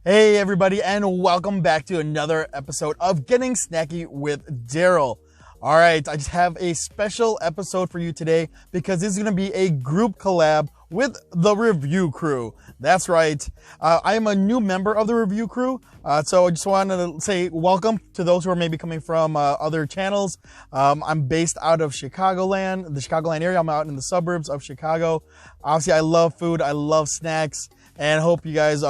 Hey everybody, and welcome back to another episode of Getting Snacky with Darrel. All right, I just have a special episode for you today because this is going to be a group collab with the review crew. That's right. I am a new member of the review crew, so I just wanted to say welcome to those who are maybe coming from other channels. I'm based out of Chicagoland, the Chicagoland area. I'm out in the suburbs of Chicago. Obviously, I love food. I love snacks. And hope you guys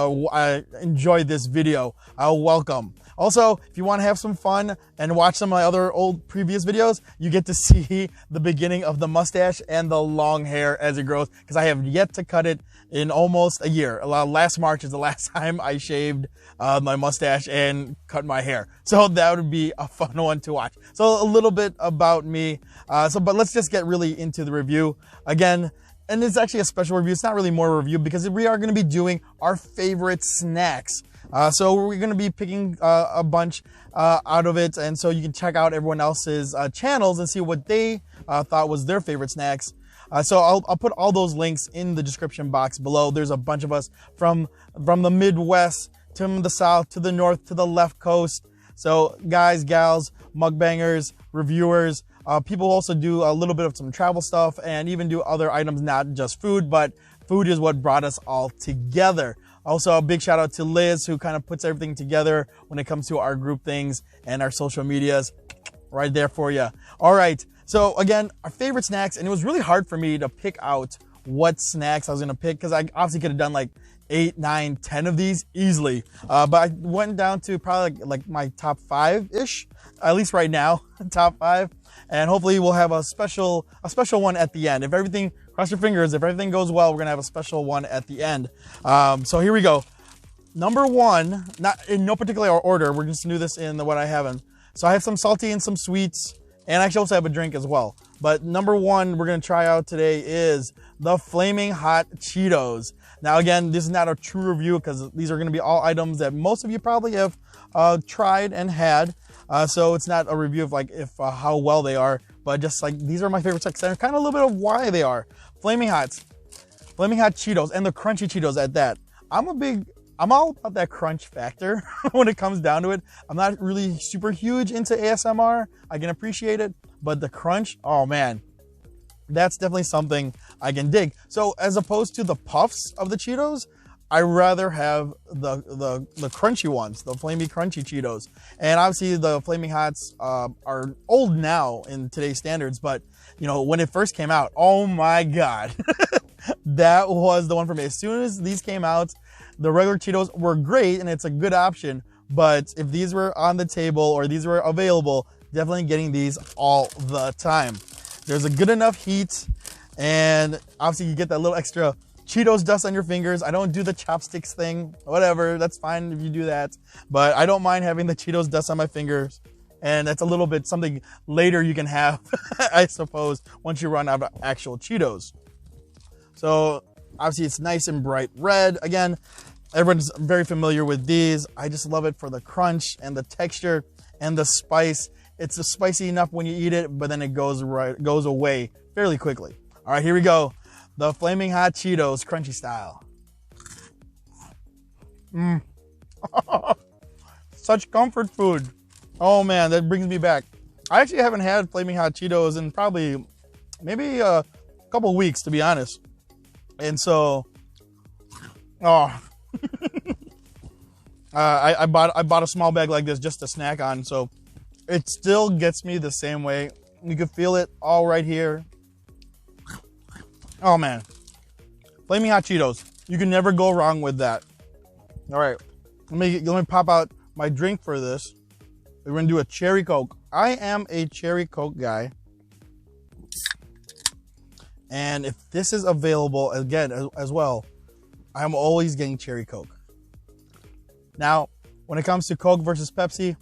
enjoyed this video. Welcome. Also, if you want to have some fun and watch some of my other old previous videos, you get to see the beginning of the mustache and the long hair as it grows, because I have yet to cut it in almost a year. Last March is the last time I shaved my mustache and cut my hair. So that would be a fun one to watch. So a little bit about me. But let's just get really into the review. Again, and it's actually a special review. It's not really more a review because we are going to be doing our favorite snacks. So we're going to be picking a bunch out of it. And so you can check out everyone else's channels and see what they thought was their favorite snacks. So I'll put all those links in the description box below. There's a bunch of us from the Midwest to the South to the North to the left coast. So guys, gals, mukbangers, reviewers, people also do a little bit of some travel stuff and even do other items, not just food, but food is what brought us all together. Also, a big shout out to Liz, who kind of puts everything together when it comes to our group things and our social medias. Right there for you. All right. So again, our favorite snacks, and it was really hard for me to pick out what snacks I was going to pick because I obviously could have done like 8, 9, 10 of these easily. But I went down to probably like my top 5-ish, at least right now, top 5. And hopefully we'll have a special one at the end. If everything, cross your fingers, if everything goes well, we're gonna have a special one at the end. So here we go. Number 1, not in no particular order, we're just gonna do this in what I have in. So I have some salty and some sweets, and I actually also have a drink as well. But number 1 we're gonna try out today is the Flammin Hot Cheetos. Now again, this is not a true review because these are gonna be all items that most of you probably have tried and had. So it's not a review of like how well they are, but just like these are my favorite snacks and kind of a little bit of why they are. Flammin Hot Cheetos, and the crunchy Cheetos at that. I'm all about that crunch factor when it comes down to it. I'm not really super huge into ASMR. I can appreciate it, but the crunch, oh man, that's definitely something I can dig. So as opposed to the puffs of the Cheetos, I rather have the crunchy ones, the flammy crunchy Cheetos. And obviously the Flammin Hots are old now in today's standards, but you know, when it first came out, oh my God, that was the one for me. As soon as these came out, the regular Cheetos were great and it's a good option, but if these were on the table or these were available, definitely getting these all the time. There's a good enough heat, and obviously you get that little extra Cheetos dust on your fingers. I don't do the chopsticks thing, whatever, that's fine if you do that, but I don't mind having the Cheetos dust on my fingers, and that's a little bit something later you can have, I suppose, once you run out of actual Cheetos. So obviously it's nice and bright red. Again, everyone's very familiar with these. I just love it for the crunch and the texture and the spice. It's spicy enough when you eat it, but then it goes away fairly quickly. All right, here we go. The Flammin Hot Cheetos, crunchy style. Such comfort food. Oh man, that brings me back. I actually haven't had Flammin Hot Cheetos in probably maybe a couple weeks, to be honest. And so, I bought a small bag like this just to snack on. So it still gets me the same way. You can feel it all right here. Oh man, Flammin Hot Cheetos. You can never go wrong with that. All right, let me pop out my drink for this. We're gonna do a cherry Coke. I am a cherry Coke guy. And if this is available again as well, I'm always getting cherry Coke. Now, when it comes to Coke versus Pepsi,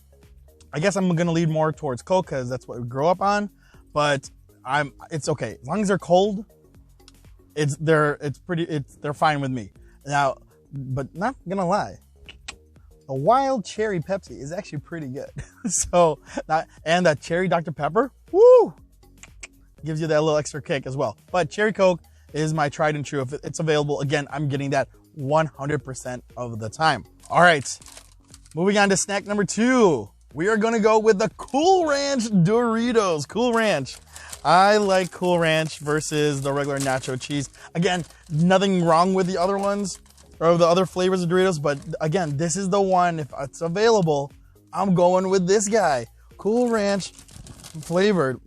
I guess I'm gonna lead more towards Coke because that's what we grew up on. But it's okay as long as they're cold. They're fine with me. Now, but not gonna lie, a wild cherry Pepsi is actually pretty good. So, and that cherry Dr. Pepper, woo, gives you that little extra kick as well. But cherry Coke is my tried and true. If it's available, again, I'm getting that 100% of the time. All right, moving on to snack number 2. We are gonna go with the Cool Ranch Doritos. Cool Ranch. I like Cool Ranch versus the regular nacho cheese. Again, nothing wrong with the other ones or the other flavors of Doritos, but again, this is the one, if it's available, I'm going with this guy. Cool Ranch flavored.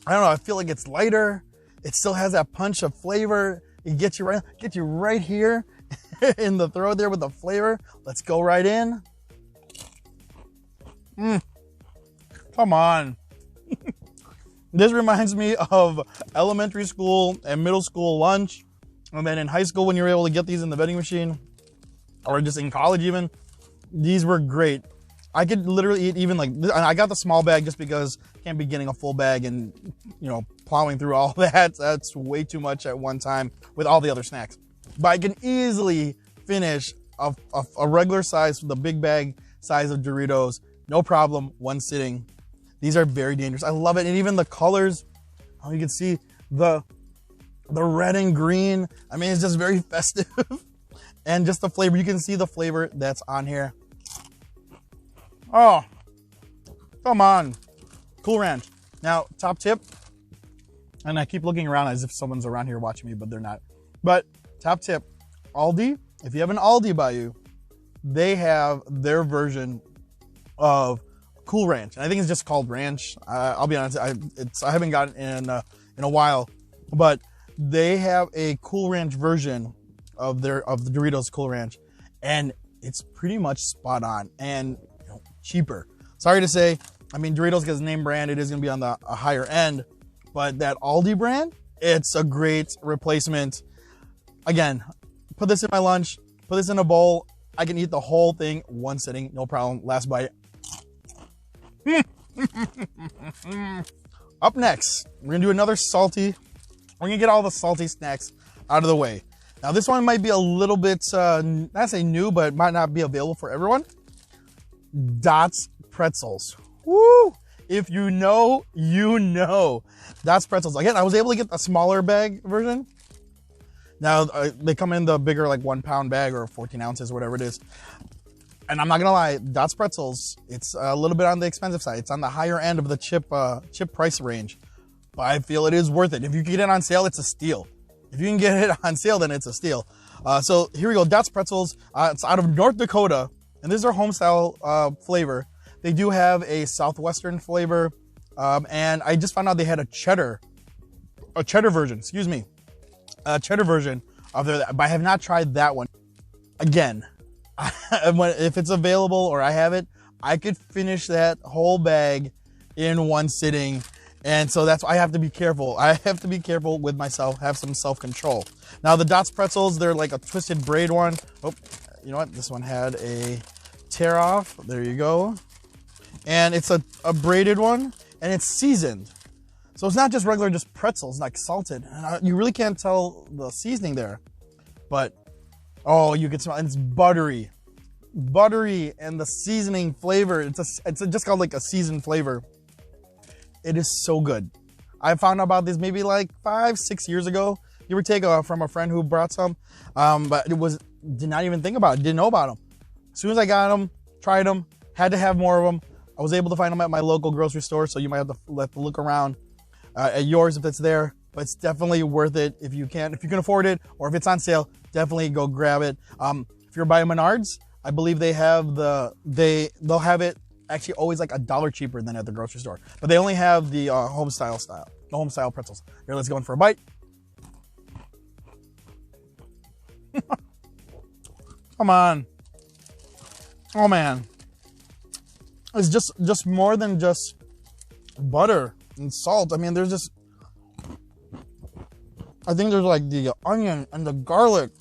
I don't know, I feel like it's lighter. It still has that punch of flavor. It gets you right here in the throat there with the flavor. Let's go right in. Come on. This reminds me of elementary school and middle school lunch. And then in high school when you were able to get these in the vending machine, or just in college even, these were great. I could literally eat even like, I got the small bag just because I can't be getting a full bag and, you know, plowing through all that. That's way too much at one time with all the other snacks. But I can easily finish a regular size, the big bag size of Doritos, no problem, one sitting. These are very dangerous. I love it. And even the colors, you can see the red and green. I mean, it's just very festive. And just the flavor, you can see the flavor that's on here. Oh, come on. Cool Ranch. Now, top tip, and I keep looking around as if someone's around here watching me, but they're not. But top tip, Aldi, if you have an Aldi by you, they have their version of Cool Ranch. And I think it's just called Ranch. I'll be honest, I haven't gotten it in a while, but they have a Cool Ranch version of the Doritos Cool Ranch, and it's pretty much spot on and cheaper. Sorry to say, I mean, Doritos gets name brand, it is going to be on a higher end, but that Aldi brand, it's a great replacement. Again, put this in my lunch, put this in a bowl, I can eat the whole thing one sitting, no problem. Last bite. Up next, we're gonna do another salty. We're gonna get all the salty snacks out of the way. Now this one might be a little bit, not say new, but might not be available for everyone. Dots Pretzels. Woo! If you know, you know. Dots Pretzels. Again, I was able to get the smaller bag version. Now they come in the bigger, like 1 pound bag or 14 ounces, whatever it is. And I'm not gonna lie, Dots Pretzels, it's a little bit on the expensive side. It's on the higher end of the chip price range, but I feel it is worth it. If you can get it on sale, it's a steal. If you can get it on sale, then it's a steal. So here we go, Dots Pretzels. It's out of North Dakota, and this is their home style flavor. They do have a Southwestern flavor, and I just found out they had a cheddar version, excuse me, a cheddar version of their, but I have not tried that one. Again, if it's available or I have it, I could finish that whole bag in one sitting. And so that's why I have to be careful. I have to be careful with myself, have some self-control. Now the Dots Pretzels, they're like a twisted braid one. Oh, you know what? This one had a tear off. There you go. And it's a braided one, and it's seasoned. So it's not just regular, just pretzels, like salted. And you really can't tell the seasoning there. But, oh, you can smell, and it's buttery. Buttery, and the seasoning flavor, it's just called like a seasoned flavor. It is so good. I found out about this maybe like 5-6 years ago. You would take from a friend who brought some, but did not even think about it, didn't know about them. As soon as I got them, tried them, had to have more of them. I was able to find them at my local grocery store, so you might have to look around at yours if it's there. But it's definitely worth it if you can afford it, or if it's on sale, definitely go grab it. If you're buying Menards, I believe they have they'll have it actually always like $1 cheaper than at the grocery store. But they only have the home style pretzels. Here, let's go in for a bite. Come on. Oh man. It's just more than just butter and salt. I mean, I think there's like the onion and the garlic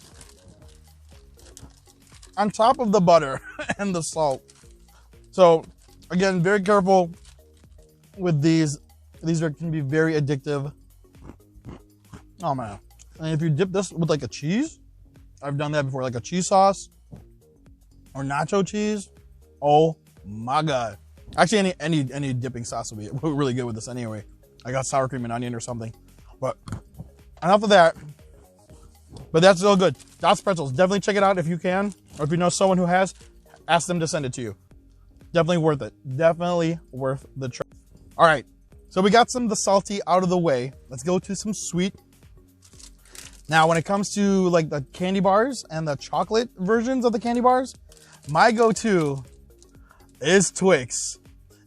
on top of the butter and the salt. So again, very careful with these. These can be very addictive. Oh man. And if you dip this with like a cheese, I've done that before, like a cheese sauce or nacho cheese. Oh my God. Actually, any dipping sauce will be really good with this anyway. I got sour cream and onion or something. But enough of that. But that's still good. Dots Pretzels. Definitely check it out if you can, or if you know someone who has, ask them to send it to you. Definitely worth it. Definitely worth the trip. All right, so we got some of the salty out of the way. Let's go to some sweet. Now, when it comes to like the candy bars and the chocolate versions of the candy bars, my go-to is Twix.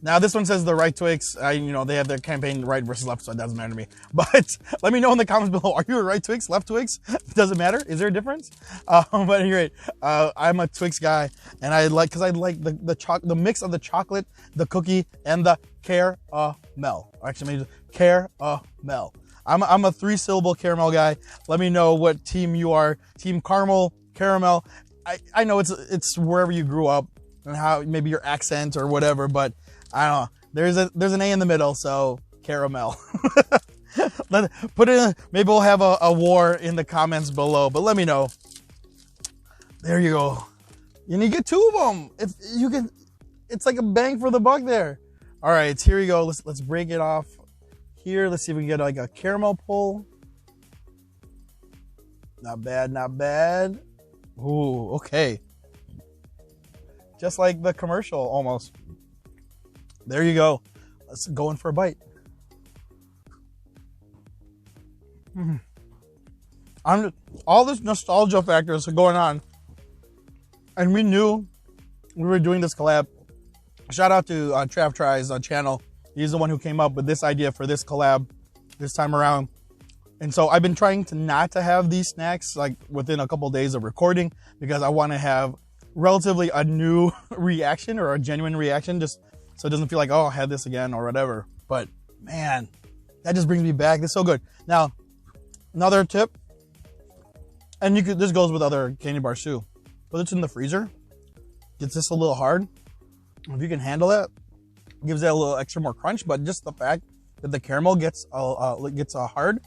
Now, this one says the right Twix. You know, they have their campaign right versus left, so it doesn't matter to me. But let me know in the comments below. Are you a right Twix, left Twix? Doesn't matter. Is there a difference? But anyway, I'm a Twix guy, and I like, because I like the mix of the chocolate, the cookie, and the caramel. Actually, maybe caramel. I'm a 3-syllable caramel guy. Let me know what team you are. Team caramel, caramel. I know it's wherever you grew up and how maybe your accent or whatever, but I don't know. There's an A in the middle, so caramel. Put it in, maybe we'll have a war in the comments below, but let me know. There you go. And you get 2 of them. It's like a bang for the buck there. All right, here we go. Let's break it off here. Let's see if we can get like a caramel pull. Not bad, not bad. Ooh, okay. Just like the commercial almost. There you go. Let's go in for a bite. All this nostalgia factors are going on. And we knew we were doing this collab. Shout out to TravTries channel. He's the one who came up with this idea for this collab this time around. And so I've been trying to not to have these snacks like within a couple of days of recording, because I want to have relatively a new reaction or a genuine reaction, just so it doesn't feel like, oh, I had this again or whatever. But man, that just brings me back. It's so good. Now, another tip, and this goes with other candy bars too. Put it in the freezer. Gets this a little hard. If you can handle it, gives it a little extra more crunch. But just the fact that the caramel gets hard,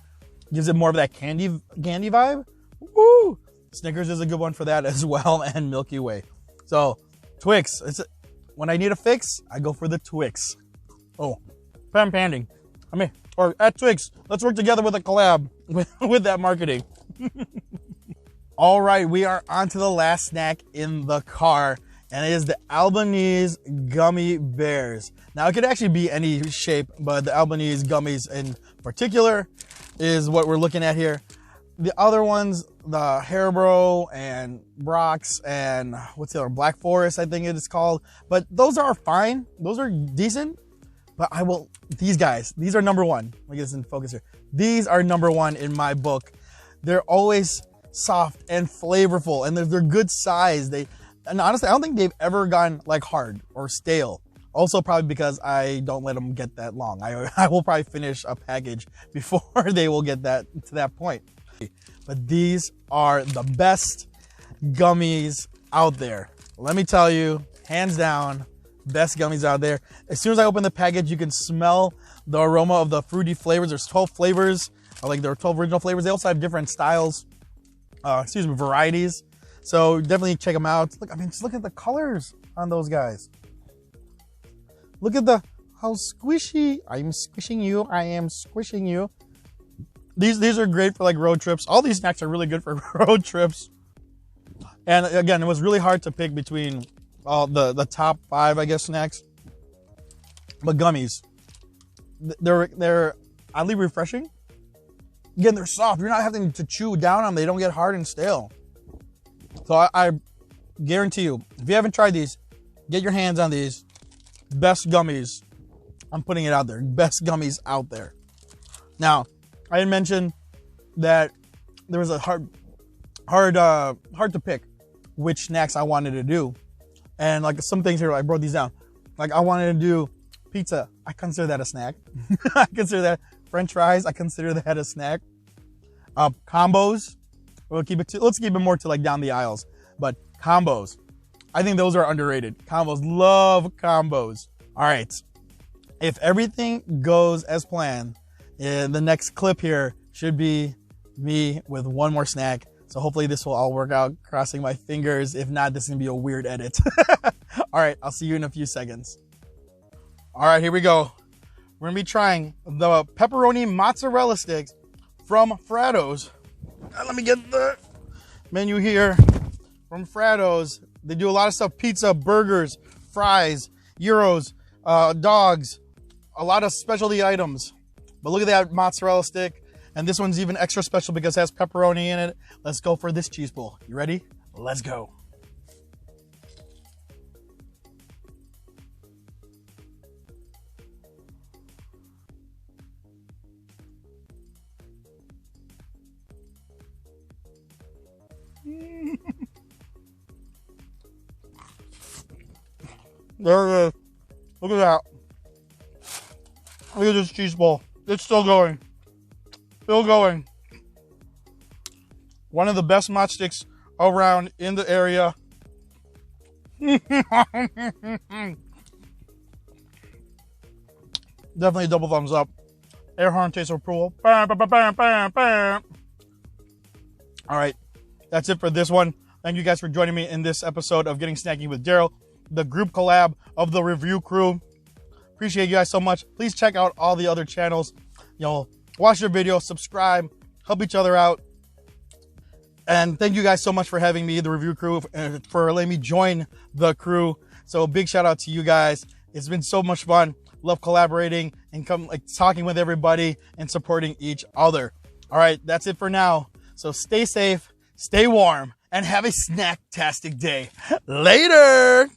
gives it more of that candy vibe. Woo! Snickers is a good one for that as well, and Milky Way. So Twix. When I need a fix, I go for the Twix. Oh, pan panding. Or at Twix, let's work together with a collab with that marketing. All right, we are on to the last snack in the car, and it is the Albanese gummy bears. Now, it could actually be any shape, but the Albanese gummies in particular is what we're looking at here. The other ones, the Haribo and Brock's and what's the other, Black Forest, I think it is called. But those are fine. Those are decent. But these guys, these are number one. Let me get this in focus here. These are number one in my book. They're always soft and flavorful, and they're good size. And honestly, I don't think they've ever gone like hard or stale. Also, probably because I don't let them get that long. I will probably finish a package before they will get to that point. But these are the best gummies out there. Let me tell you, hands down, best gummies out there. As soon as I open the package, you can smell the aroma of the fruity flavors. There's 12 flavors, like there are 12 original flavors. They also have different styles, varieties. So definitely check them out. Look, just look at the colors on those guys. Look at how squishy. I'm squishing you. I am squishing you. These are great for like road trips. All these snacks are really good for road trips. And again, it was really hard to pick between all the top 5, I guess, snacks. But gummies, they're oddly refreshing. Again, they're soft. You're not having to chew down on them. They don't get hard and stale. So I guarantee you, if you haven't tried these, get your hands on these. Best gummies. I'm putting it out there. Best gummies out there. Now, I had mentioned that there was a hard to pick which snacks I wanted to do. And like some things here, I wrote these down. Like I wanted to do pizza. I consider that a snack. I consider that French fries. I consider that a snack. Combos. Let's keep it more to like down the aisles. But combos. I think those are underrated. Combos. Love combos. All right. If everything goes as planned, the next clip here should be me with one more snack. So hopefully this will all work out. Crossing my fingers. If not, this is going to be a weird edit. All right. I'll see you in a few seconds. All right. Here we go. We're going to be trying the pepperoni mozzarella sticks from Fratos. Let me get menu here from Fratos. They do a lot of stuff: pizza, burgers, fries, gyros, dogs, a lot of specialty items. But look at that mozzarella stick. And this one's even extra special because it has pepperoni in it. Let's go for this cheese bowl. You ready? Let's go. There it is. Look at that. Look at this cheese bowl. It's still going. Still going. One of the best mott sticks around in the area. Definitely a double thumbs up. Air horn taste of approval. Bam, bam, bam, bam, bam. All right. That's it for this one. Thank you guys for joining me in this episode of Getting Snacky with Darrel, the group collab of the review crew. Appreciate you guys so much. Please check out all the other channels. Watch your videos, subscribe, help each other out. And thank you guys so much for having me, the review crew, and for letting me join the crew. So big shout out to you guys. It's been so much fun. Love collaborating and talking with everybody and supporting each other. All right, that's it for now. So stay safe, stay warm, and have a snack-tastic day. Later.